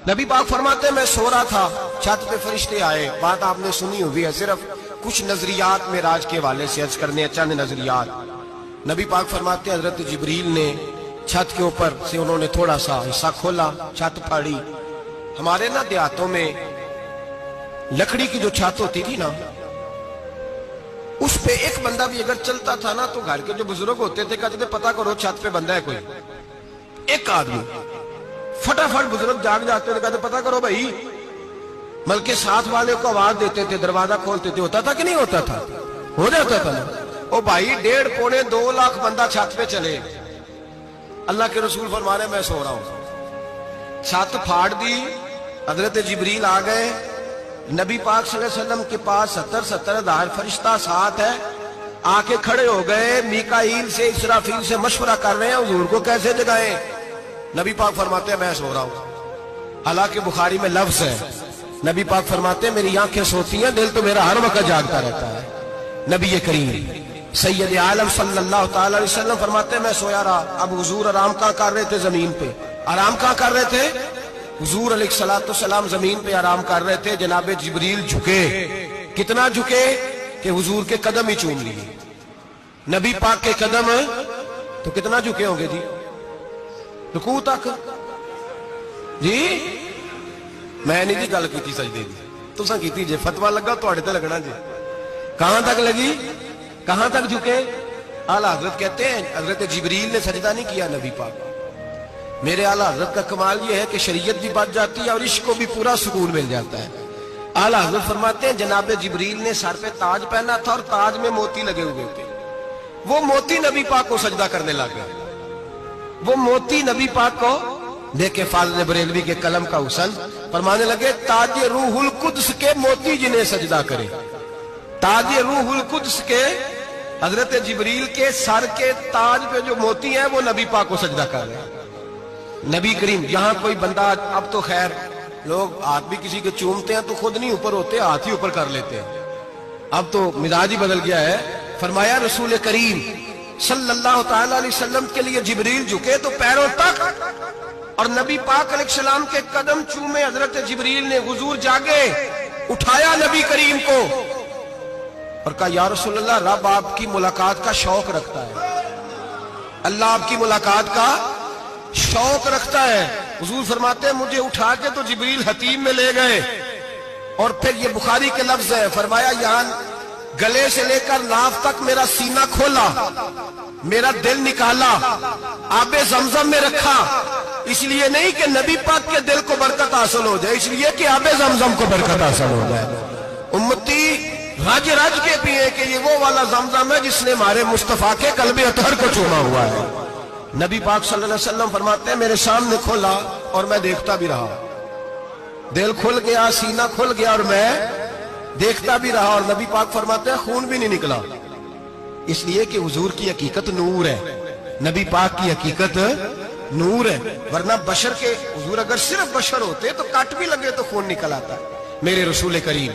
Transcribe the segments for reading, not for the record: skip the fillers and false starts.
نبی پاک فرماتے ہیں میں سو رہا تھا، چھت پہ فرشتے آئے. بات آپ نے سنی ہوئی ہے، صرف کچھ نظریات معراج کے حوالے سے عرض کرنے، چند نظریات. نبی پاک فرماتے ہیں حضرت جبریل نے چھت کے اوپر سے انہوں نے تھوڑا سا حصہ کھولا، چھت پھاڑی. ہمارے نا دیہاتوں میں لکڑی کی جو چھت ہوتی تھی نا، اس پہ ایک بندہ بھی اگر چلتا تھا نا تو گھر کے جو بزرگ ہوتے تھے کہتے تھے پتہ کرو چھت پہ بندہ ہے کوئی. ایک آدمی فٹافٹ بزرگ جاگ جاتے تھے، کہتے پتہ کرو بھائی. بلکہ ساتھ والے کو آواز دیتے تھے، دروازہ کھولتے تھے. ہوتا تھا کہ نہیں ہوتا تھا؟ ہو جاتا تھا نا. او بھائی 1.5 پونے 2 لاکھ بندہ چھت پہ چلے. اللہ کے رسول فرما رہے میں سو رہا ہوں. چھت پھاڑ دی، حضرت جبریل آ گئے. نبی پاک صلی اللہ علیہ وسلم کے پاس 70 ہزار فرشتہ ساتھ ہے، آ کے کھڑے ہو گئے. میکائیل سے اسرافیل سے مشورہ کر رہے ہیں حضور کو کیسے جگائیں. نبی پاک فرماتے ہیں میں سو رہا ہوں. حالانکہ بخاری میں لفظ ہے، نبی پاک فرماتے ہیں میری آنکھیں سوتی ہیں، دل تو میرا ہر وقت جاگتا رہتا ہے. نبی کریم سید عالم صلی اللہ تعالی علیہ وسلم فرماتے ہیں میں سویا رہا. اب حضور آرام کہاں کر رہے تھے؟ زمین پہ. آرام کہاں کر رہے تھے؟ حضور علیہ السلام زمین پہ آرام کر رہے تھے. جناب جبریل جھکے. کتنا جھکے کہ حضور کے قدم ہی چوم لیے. نبی پاک کے قدم تو کتنا جھکے ہوں گے جی؟ رکوع تک. جی میں نہیں جی گل کی سجدے دی، تساں کیتی جے. فتویٰ لگا تواڈے تے لگنا جی. کہاں تک لگی؟ کہاں تک جھکے؟ اعلیٰ حضرت کہتے ہیں حضرت جبریل نے سجدہ نہیں کیا نبی پاک. میرے اعلیٰ حضرت کا کمال یہ ہے کہ شریعت بھی بچ جاتی ہے اور عشق کو بھی پورا سکون مل جاتا ہے. اعلیٰ حضرت فرماتے ہیں جناب جبریل نے سر پہ تاج پہنا تھا اور تاج میں موتی لگے ہوئے تھے. وہ موتی نبی پاک کو سجدہ کرنے لگ گئے. وہ موتی نبی پاک کو دیکھے. فاضل بریلوی کے قلم کا حسن فرمانے لگے تاج روح القدس کے موتی جنہیں سجدہ کرے. تاج روح القدس کے حضرت جبریل کے سر کے تاج پہ جو موتی ہیں وہ نبی پاک کو سجدہ کر رہے ہیں. نبی کریم یہاں کوئی بندہ، اب تو خیر لوگ ہاتھ بھی کسی کے چومتے ہیں تو خود نہیں اوپر ہوتے، ہاتھ ہی اوپر کر لیتے ہیں. اب تو مزاج ہی بدل گیا ہے. فرمایا رسول کریم صلی اللہ تعالی علیہ وسلم کے لیے جبریل جھکے تو پیروں تک، اور نبی پاک علیہ السلام کے قدم چومے. حضرت جبریل نے حضور جاگے، اٹھایا نبی کریم کو اور کہا یا رسول اللہ رب آپ کی ملاقات کا شوق رکھتا ہے. اللہ آپ کی ملاقات کا شوق رکھتا ہے. حضور فرماتے ہیں مجھے اٹھا کے تو جبریل حتیم میں لے گئے. اور پھر یہ بخاری کے لفظ ہے، فرمایا یہاں گلے سے لے کر ناف تک میرا سینہ کھولا، میرا دل نکالا، آب زمزم میں رکھا. اس لیے نہیں کہ نبی پاک کے دل کو برکت حاصل ہو جائے، اس لیے کہ آب زمزم کو برکت حاصل ہو جائے. امتی رج رج کے پیئے کہ یہ وہ والا زمزم ہے جس نے ہمارے مصطفیٰ کے قلب اطہر کو چوما ہوا ہے. نبی پاک صلی اللہ علیہ وسلم فرماتے ہیں میرے سامنے کھولا اور میں دیکھتا بھی رہا. دل کھل گیا، سینہ کھل گیا اور میں دیکھتا بھی رہا. اور نبی پاک فرماتے ہیں خون بھی نہیں نکلا، اس لیے کہ حضور کی حقیقت نور ہے. نبی پاک کی حقیقت نور ہے. ورنہ بشر کے حضور اگر صرف بشر ہوتے تو کٹ بھی لگے تو خون نکل آتا. میرے رسول کریم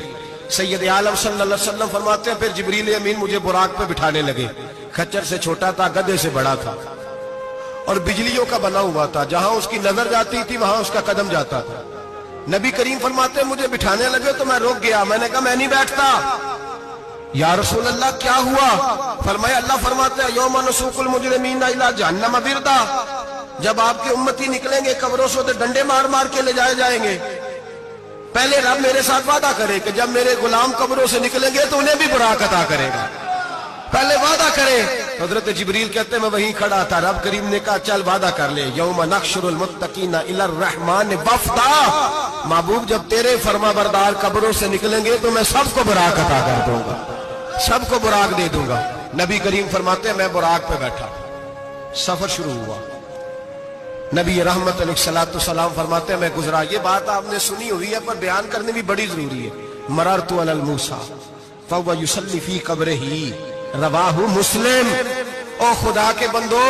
سید عالم صلی اللہ علیہ وسلم فرماتے ہیں پھر جبریل امین مجھے براق پہ بٹھانے لگے. خچر سے چھوٹا تھا، گدھے سے بڑا تھا اور بجلیوں کا بنا ہوا تھا. جہاں اس کی نظر جاتی تھی وہاں اس کا قدم جاتا تھا. نبی کریم فرماتے ہیں مجھے بٹھانے لگے تو میں رک گیا. میں نے کہا میں نہیں بیٹھتا. یا رسول اللہ کیا ہوا؟ فرمایا اللہ فرماتے ہیں یوم نسوق المجرمین الی جہنم وردا. جب آپ کے امتی نکلیں گے قبروں سے تو ڈنڈے مار مار کے لے جائے جائیں گے. پہلے رب میرے ساتھ وعدہ کرے کہ جب میرے غلام قبروں سے نکلیں گے تو انہیں بھی براق عطا کرے گا. پہلے وعدہ کرے. حضرت جبریل کہتے ہیں میں وہیں کھڑا تھا. رب کریم نے کہا چل وعدہ کر لے یوم نحشر المتقین الی الرحمن وفدا. محبوب جب تیرے فرما بردار قبروں سے نکلیں گے تو میں سب کو براق عطا کر دوں گا، سب کو براق دے دوں گا. نبی کریم فرماتے ہیں میں براق پہ بیٹھا. سفر شروع ہوا. نبی رحمت علیہ السلام فرماتے ہیں میں گزرا. یہ بات آپ نے سنی ہوئی ہے پر بیان کرنے بھی بڑی ضروری ہے. مررت علی الموسیٰ فہو یصلی فی قبرہ رواہ مسلم. او خدا کے بندو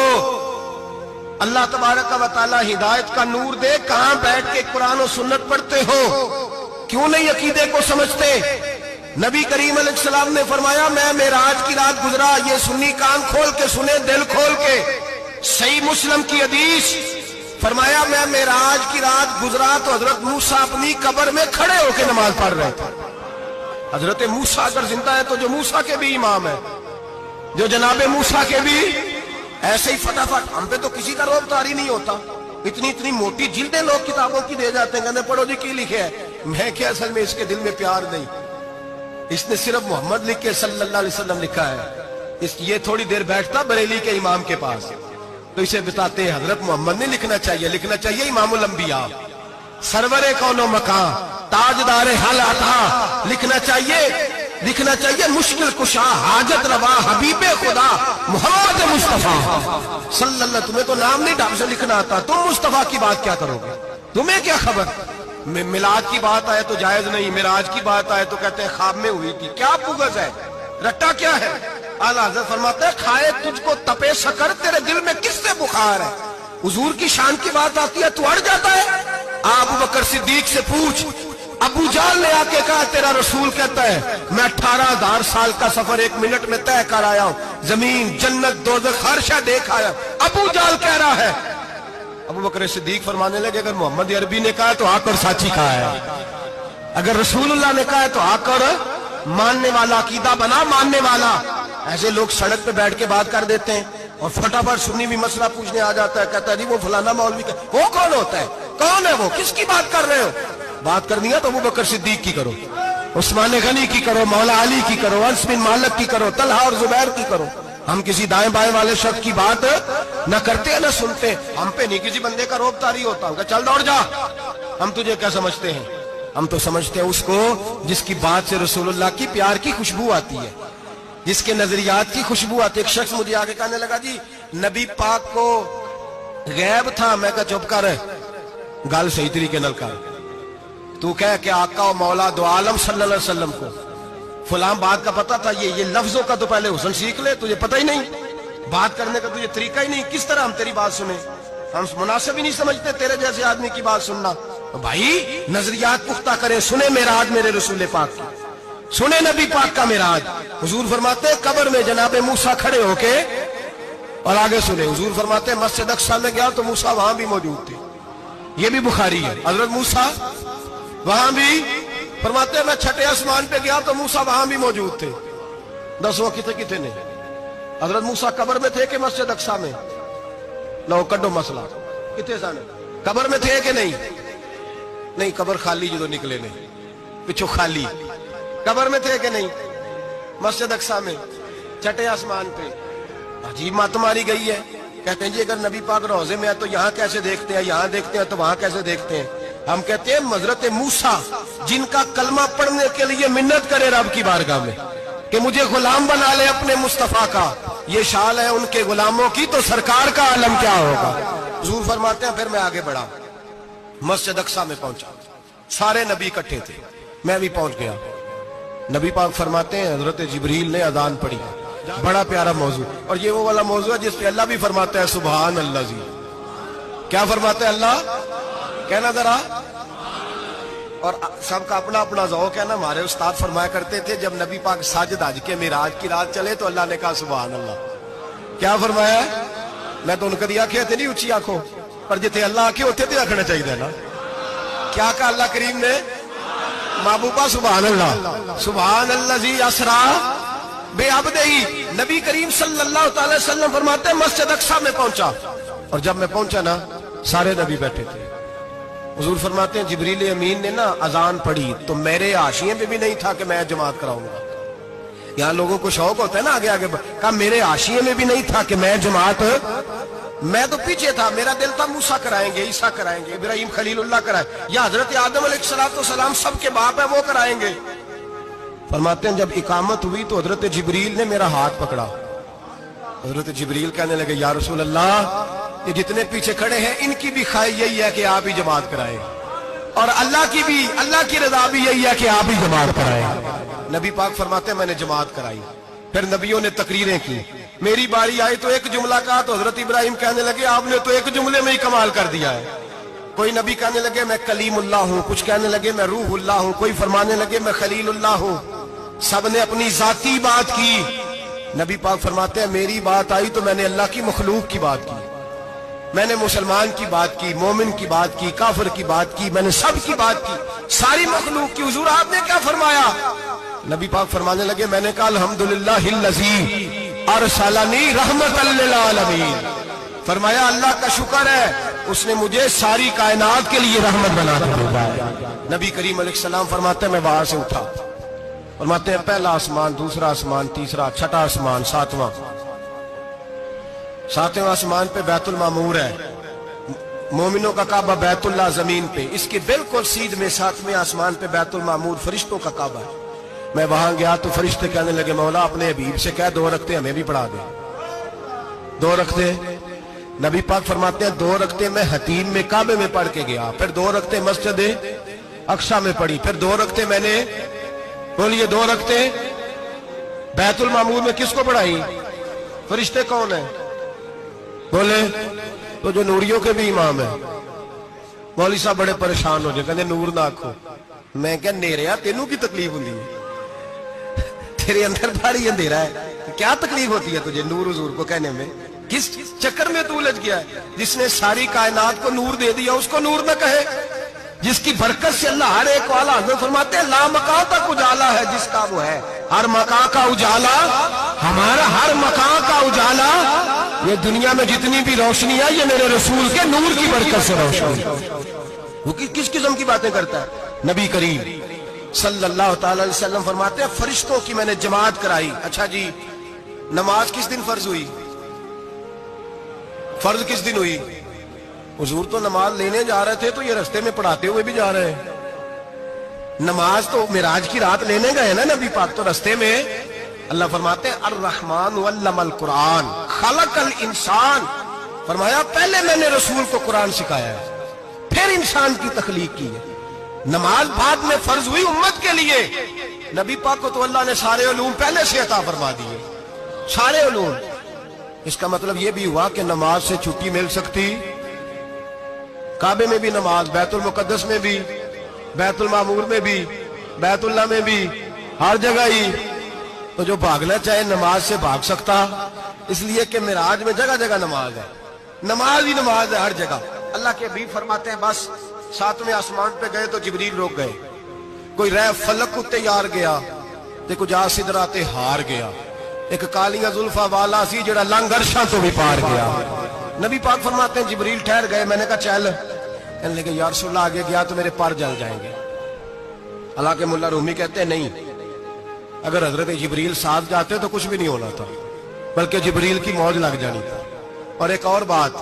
اللہ تبارک و تعالی ہدایت کا نور دے. کہاں بیٹھ کے قرآن و سنت پڑھتے ہو؟ کیوں نہیں عقیدے کو سمجھتے؟ نبی کریم علیہ السلام نے فرمایا میں معراج کی رات گزرا. یہ سنی کان کھول کے سنے، دل کھول کے. صحیح مسلم کی حدیث فرمایا میں معراج کی رات گزرا تو حضرت موسیٰ اپنی قبر میں کھڑے ہو کے نماز پڑھ رہے تھے. حضرت موسیٰ اگر زندہ ہے تو جو موسیٰ کے بھی امام ہے، جو جناب موسیٰ کے بھی ایسے ہی فٹافٹ. ہم پہ تو کسی کا روب طاری نہیں ہوتا. اتنی موٹی جلدیں لوگ کتابوں کی دے جاتے ہیں، کہتے ہیں پڑھو جی کی لکھے ہے. میں کیا اصل میں اس کے دل میں پیار نہیں، اس نے صرف محمد لکھ کے صلی اللہ علیہ وسلم لکھا ہے. یہ تھوڑی دیر بیٹھتا بریلی کے امام کے پاس تو اسے بتاتے ہیں حضرت محمد نے لکھنا چاہیے امام الانبیاء، سرور کون و مکان، تاجدار حل عطا. لکھنا چاہیے مشکل کشا، حاجت روا، حبیب خدا محمد مصطفیٰ صلی اللہ. تمہیں تو نام نہیں ڈھنگ سے لکھنا آتا، تم مصطفیٰ کی بات کیا کرو گے؟ تمہیں کیا خبر؟ میلاد کی بات آئے تو جائز نہیں، معراج کی بات آئے تو کہتے ہیں خواب میں ہوئی تھی. کیا بغض ہے، رٹا کیا ہے؟ اعلیٰ حضرت فرماتے ہیں کھائے تجھ کو تپے شکر، تیرے دل میں کس سے بخار ہے؟ حضور کی شان کی بات آتی ہے تو اڑ جاتا ہے. ابو بکر صدیق سے پوچھ، ابو جال نے آ کے کہا تیرا رسول کہتا ہے میں 18,000 سال کا سفر 1 منٹ میں طے کر آیا ہوں، زمین جنت دوزخ ہر شے دیکھ آیا. ابو جال کہہ رہا ہے. ابو بکر صدیق فرمانے لگے اگر محمد عربی نے کہا تو آ کر سچی کہا ہے، اگر رسول اللہ نے کہا ہے تو آ کر ماننے والا، عقیدہ بنا ماننے والا. ایسے لوگ سڑک پہ بیٹھ کے بات کر دیتے ہیں اور فٹافٹ سنی بھی مسئلہ پوچھنے آ جاتا ہے، کہتا ہے جی وہ فلانا مولوی کا. وہ کون ہوتا ہے؟ کون ہے وہ؟ کس کی بات کر رہے ہو؟ بات کرنی ہے تو ابو بکر صدیق کی کرو، عثمان غنی کی کرو، مولا علی کی کرو، انس بن مالک کی کرو، طلحہ اور زبیر کی کرو. ہم کسی دائیں بائیں والے شخص کی بات نہ کرتے ہیں نہ سنتے. ہم پہ نہیں کسی بندے کا روب طاری ہوتا ہوں کہ چل دوڑ جا. ہم تجھے کیا سمجھتے ہیں؟ ہم تو سمجھتے ہیں اس کو جس کی بات سے رسول اللہ کی پیار کی خوشبو آتی ہے، جس کے نظریات کی خوشبو آتی ہے. ایک شخص مجھے آگے کہنے لگا جی نبی پاک کو غیب تھا. میں کہا چپ کر، گل صحیح طریقے نال کر. تو کہہ کہ آقا و مولا دو عالم صلی اللہ علیہ وسلم کو فلاں بات کا پتہ تھا. یہ لفظوں کا تو پہلے حسن سیکھ لے، تجھے پتہ ہی نہیں، بات کرنے کا تجھے طریقہ ہی نہیں. کس طرح ہم تیری بات سنیں؟ ہم مناسب ہی نہیں سمجھتے تیرے جیسے آدمی کی بات سننا. بھائی نظریات پختہ کرے، سنے معراج میرے رسول پاک کی، سنے نبی پاک کا معراج. حضور فرماتے قبر میں جناب موسیٰ کھڑے ہو کے، اور آگے سنے حضور فرماتے مسجد اقصی میں گیا تو موسیٰ وہاں بھی موجود تھے. یہ بھی بخاری ہے. حضرت موسیٰ وہاں بھی فرماتے میں چھٹے آسمان پہ گیا تو موسیٰ وہاں بھی موجود تھے. دسو کتنے نے؟ حضرت موسیٰ قبر میں تھے کہ مسجد اقصی میں؟ لو کڈو مسئلہ کتنے سانے قبر میں تھے کہ نہیں؟ نہیں، قبر خالی جو نکلے نے پچھو خالی. قبر میں تھے کہ نہیں؟ مسجد اقصی میں چھٹے آسمان پہ. عجیب مات ماری گئی ہے. کہتے ہیں جی اگر نبی پاک روزے میں ہے تو یہاں کیسے دیکھتے ہیں، یہاں دیکھتے ہیں تو وہاں کیسے دیکھتے ہیں؟ ہم کہتے ہیں حضرت موسیٰ جن کا کلمہ پڑھنے کے لیے منت کرے رب کی بارگاہ میں کہ مجھے غلام بنا لے اپنے مصطفیٰ کا، یہ شان ہے ان کے غلاموں کی، تو سرکار کا عالم کیا ہوگا؟ حضور فرماتے ہیں پھر میں آگے بڑھا، مسجد اقصی میں پہنچا، سارے نبی اکٹھے تھے، میں بھی پہنچ گیا. نبی پاک فرماتے ہیں حضرت جبریل نے اذان پڑھی. بڑا پیارا موضوع، اور یہ وہ والا موضوع ہے جس پہ اللہ بھی فرماتا ہے سبحان اللہ. جی کیا فرماتے ہیں اللہ؟ کہنا ذرا. اور سب کا اپنا اپنا ذوق ہے نا. ہمارے استاد فرمایا کرتے تھے جب نبی پاک ساجد حج کے معراج کی رات چلے تو اللہ نے کہا سبحان اللہ. کیا فرمایا؟ میں تو ان کو دیا کہ نہیں اچھی آنکھوں پر جتنے اللہ آنکھیں ہوتے تھے رکھنا چاہیے نا. کیا کہا اللہ کریم نے؟ محبوبہ سبحان اللہ. سبحان اللہ زی اسرا بے عبدہی. نبی کریم صلی اللہ تعالی وسلم فرماتے ہیں مسجد اقصی میں پہنچا، اور جب میں پہنچا نا سارے نبی بیٹھے تھے. حضور فرماتے ہیں جبریل امین نے نا اذان پڑھی تو میرے حاشیے میں بھی نہیں تھا کہ میں جماعت کراؤں گا. یہاں لوگوں کو شوق ہوتا ہے نا آگے آگے، کہا میرے حاشیے میں بھی نہیں تھا کہ میں جماعت، میں تو پیچھے تھا. میرا دل تھا موسیٰ کرائیں گے، عیسیٰ کرائیں گے، ابراہیم خلیل اللہ کرائیں، یا حضرت آدم علیہ السلام سب کے باپ ہے وہ کرائیں گے. فرماتے ہیں جب اقامت ہوئی تو حضرت جبریل نے میرا ہاتھ پکڑا. حضرت جبریل کہنے لگے یا رسول اللہ یہ جتنے پیچھے کھڑے ہیں ان کی بھی خواہش یہی ہے کہ آپ ہی جماعت کرائیں، اور اللہ کی رضا بھی یہی ہے کہ آپ ہی جماعت کرائیں. نبی پاک فرماتے ہیں میں نے جماعت کرائی. پھر نبیوں نے تقریریں کی. میری باری آئی تو ایک جملہ کہا تو حضرت ابراہیم کہنے لگے آپ نے تو ایک جملے میں ہی کمال کر دیا ہے. کوئی نبی کہنے لگے میں کلیم اللہ ہوں، کچھ کہنے لگے میں روح اللہ ہوں، کوئی فرمانے لگے میں خلیل اللہ ہوں. سب نے اپنی ذاتی بات کی. نبی پاک فرماتے ہیں میری بات آئی تو میں نے اللہ کی مخلوق کی بات کی. میں نے مسلمان کی بات کی، مومن کی بات کی، کافر کی بات کی، میں نے سب کی بات کی، ساری مخلوق کی۔ حضور آپ نے کیا فرمایا؟ نبی پاک فرمانے لگے، میں نے کہا الحمدللہ الذی ارسلنی رحمت للعالمین۔ فرمایا اللہ کا شکر ہے اس نے مجھے ساری کائنات کے لیے رحمت بنا کے بھیجا ہے۔ نبی کریم علیہ السلام فرماتے ہیں میں وہاں سے اٹھا، فرماتے ہیں پہلا آسمان، دوسرا آسمان، تیسرا، چھٹا آسمان، ساتواں آسمان پہ بیت المعمور ہے، مومنوں کا کعبہ بیت اللہ زمین پہ، اس کے بالکل سیدھ میں 7ویں آسمان پہ بیت المعمور فرشتوں کا کعبہ ہے۔ میں وہاں گیا تو فرشتے کہنے لگے مولا اپنے حبیب سے کہہ 2 رکعتیں ہمیں بھی پڑھا دے۔ 2 رکعتیں نبی پاک فرماتے ہیں 2 رکعتیں میں حتیم میں کعبے میں پڑھ کے گیا، پھر 2 رکعتیں مسجد اقصی میں پڑھی، پھر 2 رکعتیں میں نے بولیے 2 رکعتیں بیت المعمور میں کس کو پڑھائی؟ فرشتے کون ہیں؟ بولے تو جو نوریوں کے بھی امام ہیں۔ مولوی صاحب بڑے پریشان ہو جائے، کہنے نور نہ آکھو۔ میں کہ نیریا تینوں کی تکلیف ہوتی ہے، تیرے اندر بھاری اندھیرا ہے، کیا تکلیف ہوتی ہے تجھے نور حضور کو کہنے میں؟ کس چکر میں تو الجھ گیا ہے؟ جس نے ساری کائنات کو نور دے دیا اس کو نور نہ کہے، جس کی برکت سے اللہ ہر ایک والا حضرت فرماتے ہیں لا مکان تک اجالا ہے جس کا وہ ہے، ہر مکان کا اجالا ہمارا، ہر مکان کا اجالا، یہ دنیا میں جتنی بھی روشنی ہے یہ میرے رسول کے نور کی برکت سے روشنی۔ وہ کس قسم کی باتیں کرتا ہے؟ نبی کریم صلی اللہ تعالی علیہ وسلم فرماتے ہیں فرشتوں کی میں نے جماعت کرائی۔ اچھا جی نماز کس دن فرض ہوئی؟ فرض کس دن ہوئی؟ حضور تو نماز لینے جا رہے تھے تو یہ رستے میں پڑھاتے ہوئے بھی جا رہے ہیں۔ نماز تو معراج کی رات لینے گئے نا نبی پاک، تو رستے میں اللہ فرماتے ہیں الرحمن علم القرآن خلق الانسان، فرمایا پہلے میں نے رسول کو قرآن سکھایا ہے پھر انسان کی تخلیق کی ہے۔ نماز بعد میں فرض ہوئی امت کے لیے، نبی پاک کو تو اللہ نے سارے علوم پہلے سے عطا فرما دیے، سارے علوم۔ اس کا مطلب یہ بھی ہوا کہ نماز سے چھٹی مل سکتی، کعبے میں بھی نماز، بیت المقدس میں بھی، بیت المعمور میں بھی، بیت اللہ میں بھی، ہر جگہ ہی۔ تو جو بھاگنا چاہے نماز سے بھاگ سکتا، اس لیے کہ معراج میں جگہ جگہ نماز ہے، نماز ہی نماز ہے ہر جگہ۔ اللہ کے حبیب فرماتے ہیں بس 7ویں آسمان پہ گئے تو جبریل روک گئے، کوئی رہ فلک کو تیار گیا تے کچھ سدراتے ہار گیا، ایک کالیاں زلفا والا سی جڑا لنگ عرشاں تو بھی پار گیا۔ نبی پاک فرماتے ہیں جبریل ٹھہر گئے، میں نے کہا چل، کہنے لگے یا رسول اللہ آگے گیا تو میرے پر جل جائیں گے۔ حالانکہ ملا رومی کہتے ہیں نہیں، اگر حضرت جبریل ساتھ جاتے تو کچھ بھی نہیں ہونا تھا، بلکہ جبریل کی موج لگ جانی تھی۔ اور ایک اور بات،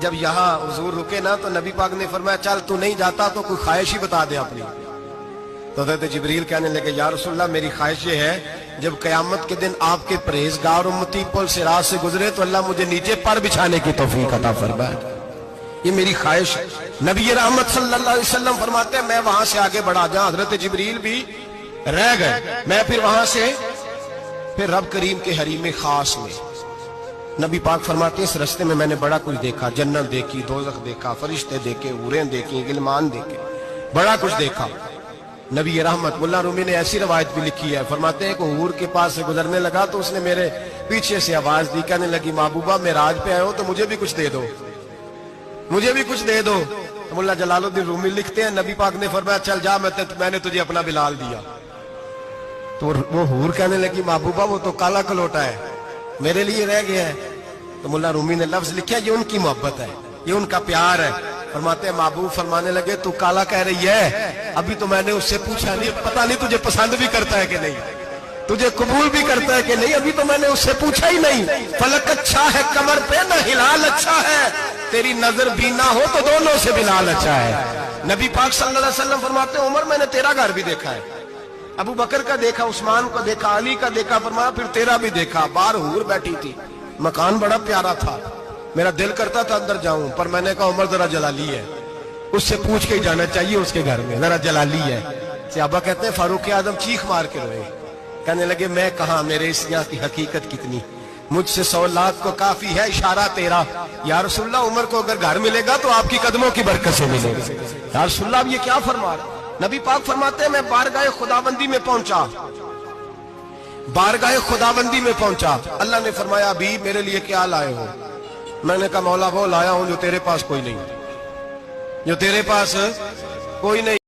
جب یہاں حضور رکے نا تو نبی پاک نے فرمایا چل تو نہیں جاتا تو کوئی خواہش ہی بتا دے اپنی۔ تو حضرت جبریل کہنے لگے یا رسول اللہ میری خواہش یہ ہے جب قیامت کے دن آپ کے پرہیزگار امتی پل صراط سے گزرے تو اللہ مجھے نیچے پر بچھانے کی توفیق عطا فرمائے، یہ میری خواہش ہے۔ نبی رحمت صلی اللہ علیہ وسلم فرماتے ہیں میں وہاں سے آگے بڑھا جاؤں، حضرت جبریل بھی رہ گئے، میں پھر وہاں سے پھر رب کریم کے حریم خاص میں۔ نبی پاک فرماتے ہیں اس رستے میں میں نے بڑا کچھ دیکھا، جنت دیکھی، دوزخ دیکھا، فرشتے دیکھے، حوریں دیکھی، غلمان دیکھے، بڑا کچھ دیکھا۔ نبی رحمت ملا رومی نے ایسی روایت بھی لکھی ہے، فرماتے ہیں کہ حور کے پاس سے گزرنے لگا تو اس نے میرے پیچھے سے آواز دی، کہنے لگی محبوبہ معراج پہ آئے ہو تو مجھے بھی کچھ دے دو، مجھے بھی کچھ دے دو۔ ملا جلال الدین رومی لکھتے ہیں نبی پاک نے فرمایا چل جا میں نے تجھے اپنا بلال دیا۔ تو وہ حور کہنے لگی محبوبہ وہ تو کالا کلوٹا ہے، میرے لیے رہ گیا ہے۔ تو ملا رومی نے لفظ لکھا یہ ان کی محبت ہے، یہ ان کا پیار ہے۔ فرماتے ہیں محبوب فرمانے لگے تو کالا کہہ رہی ہے، ابھی تو میں نے اس سے پوچھا نہیں، پتہ نہیں تجھے پسند بھی کرتا ہے کہ نہیں، تجھے قبول بھی کرتا ہے کہ نہیں، ابھی تو میں نے اس سے پوچھا ہی نہیں۔ فلک اچھا ہے کمر پہ نہ ہلال اچھا ہے، تیری نظر بھی نہ ہو تو دونوں سے بلال اچھا ہے۔ نبی پاک صلی اللہ علیہ وسلم فرماتے ہیں عمر میں نے تیرا گھر بھی دیکھا ہے، ابو بکر کا دیکھا، عثمان کو دیکھا، علی کا دیکھا، فرمایا پھر تیرا بھی دیکھا، باہر حور بیٹھی تھی، مکان بڑا پیارا تھا، میرا دل کرتا تھا اندر جاؤں پر میں نے کہا عمر ذرا جلالی ہے، اس سے پوچھ کے ہی جانا چاہیے اس کے گھر میں، ذرا جلالی ہے۔ صحابہ کہتے ہیں فاروق اعظم چیخ مار کے روئے، کہنے لگے میں کہاں، میرے اس یہاں کی حقیقت کتنی، مجھ سے 100 لاکھ کو کافی ہے اشارہ تیرا۔ یا رسول اللہ عمر کو اگر گھر ملے گا تو آپ کی قدموں کی برکت سے ملے گا۔ یا رسول اللہ اب یہ کیا فرما رہے؟ نبی پاک فرماتے ہیں میں بارگاہ خداوندی میں پہنچا، بارگاہ خداوندی میں پہنچا، اللہ نے فرمایا ابھی میرے لیے کیا لائے ہو؟ میں نے کہا مولا وہ لایا ہوں جو تیرے پاس کوئی نہیں، جو تیرے پاس کوئی نہیں۔